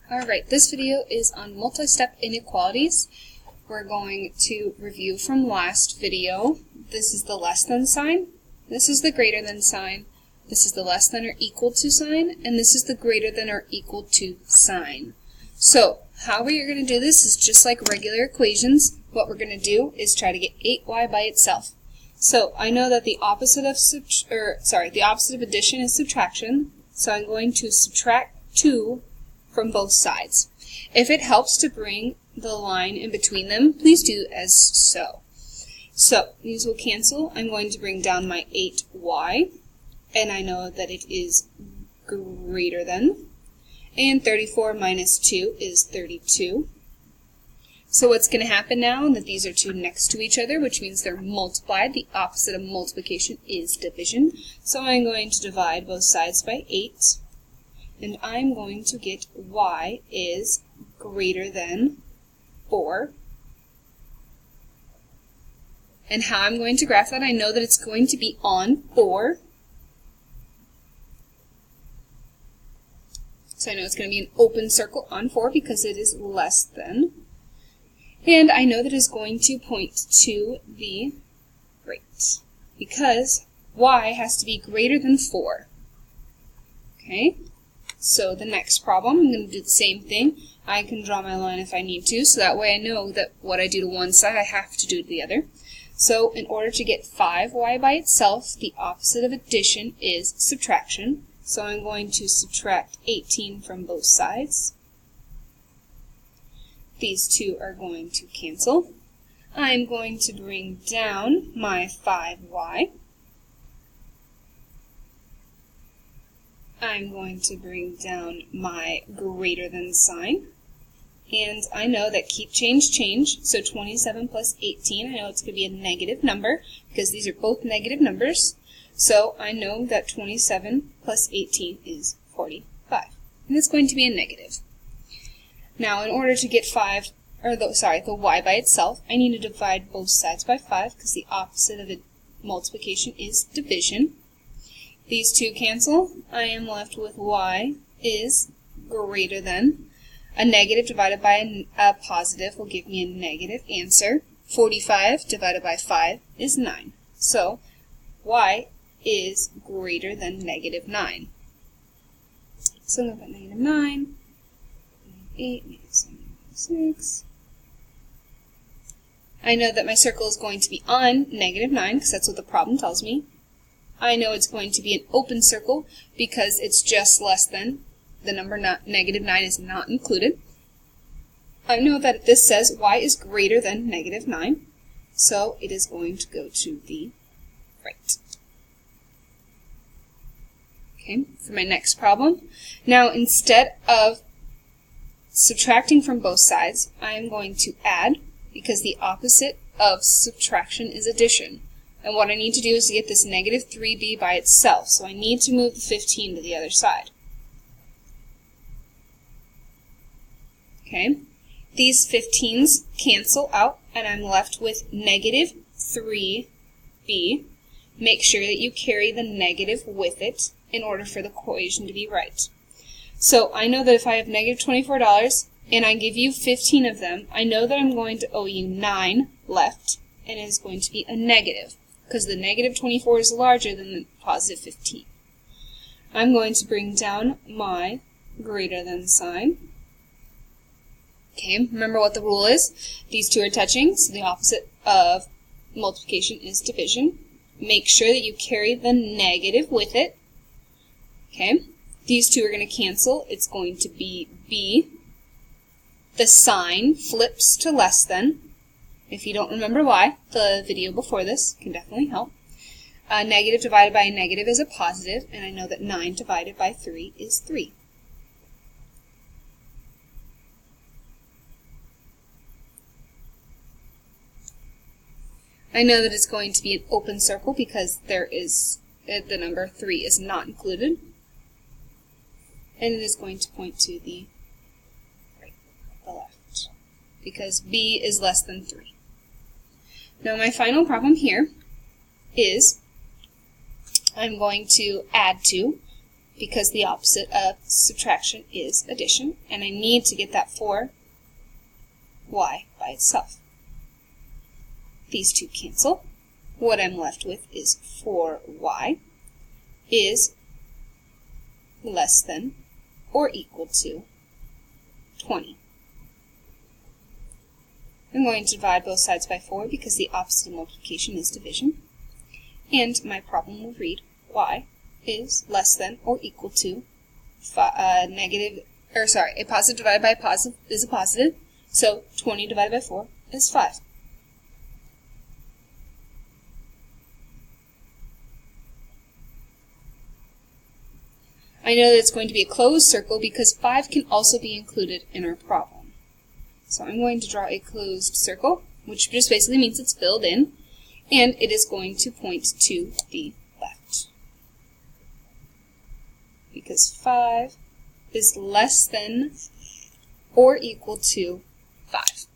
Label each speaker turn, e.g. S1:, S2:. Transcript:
S1: Alright, this video is on multi-step inequalities. We're going to review from last video. This is the less than sign, this is the greater than sign, this is the less than or equal to sign, and this is the greater than or equal to sign. So, how we're going to do this is just like regular equations. What we're going to do is try to get 8y by itself. So, I know that the opposite of addition is subtraction, so I'm going to subtract 2 from both sides. If it helps to bring the line in between them, please do as so. So, these will cancel. I'm going to bring down my 8y, and I know that it is greater than, and 34 minus 2 is 32. So what's going to happen now that these are two next to each other, which means they're multiplied, the opposite of multiplication is division. So I'm going to divide both sides by 8, and I'm going to get y is greater than 4. And how I'm going to graph that, I know that it's going to be on 4. So I know it's going to be an open circle on 4 because it is less than. And I know that it's going to point to the right because y has to be greater than 4. Okay? So the next problem, I'm going to do the same thing. I can draw my line if I need to, so that way I know that what I do to one side I have to do to the other. So in order to get 5y by itself, the opposite of addition is subtraction. So I'm going to subtract 18 from both sides. These two are going to cancel. I'm going to bring down my 5y. I'm going to bring down my greater than sign. And I know that keep, change. So 27 plus 18, I know it's going to be a negative number because these are both negative numbers. So I know that 27 plus 18 is 45. And it's going to be a negative. Now, in order to get the y by itself, I need to divide both sides by 5 because the opposite of multiplication is division. These two cancel. I am left with y is greater than. A negative divided by a positive will give me a negative answer. 45 divided by 5 is 9. So, y is greater than negative 9. So I'm going to put negative 9, 8, negative 7, negative 6. I know that my circle is going to be on negative 9 because that's what the problem tells me. I know it's going to be an open circle because it's just less than. The number negative 9 is not included. I know that this says y is greater than negative 9, so it is going to go to the right. Okay, for my next problem. Now, instead of subtracting from both sides, I am going to add because the opposite of subtraction is addition. And what I need to do is to get this negative 3b by itself. So I need to move the 15 to the other side. Okay, these 15s cancel out, and I'm left with negative 3b. Make sure that you carry the negative with it in order for the equation to be right. So I know that if I have negative $24 and I give you 15 of them, I know that I'm going to owe you 9 left, and it is going to be a negative because the negative 24 is larger than the positive 15. I'm going to bring down my greater than sign. Okay, remember what the rule is. These two are touching, so the opposite of multiplication is division. Make sure that you carry the negative with it. Okay, these two are going to cancel. It's going to be b. The sign flips to less than. If you don't remember why, the video before this can definitely help. A negative divided by a negative is a positive, and I know that 9 divided by 3 is 3. I know that it's going to be an open circle because there is the number 3 is not included. And it is going to point to the right, the left, because b is less than 3. Now my final problem here is I'm going to add 2 because the opposite of subtraction is addition, and I need to get that 4y by itself. These two cancel. What I'm left with is 4y is less than or equal to 20. I'm going to divide both sides by 4 because the opposite of multiplication is division. And my problem will read y is less than or equal to a positive divided by a positive is a positive, so 20 divided by 4 is 5. I know that it's going to be a closed circle because 5 can also be included in our problem. So I'm going to draw a closed circle, which just basically means it's filled in, and it is going to point to the left. Because 5 is less than or equal to 5.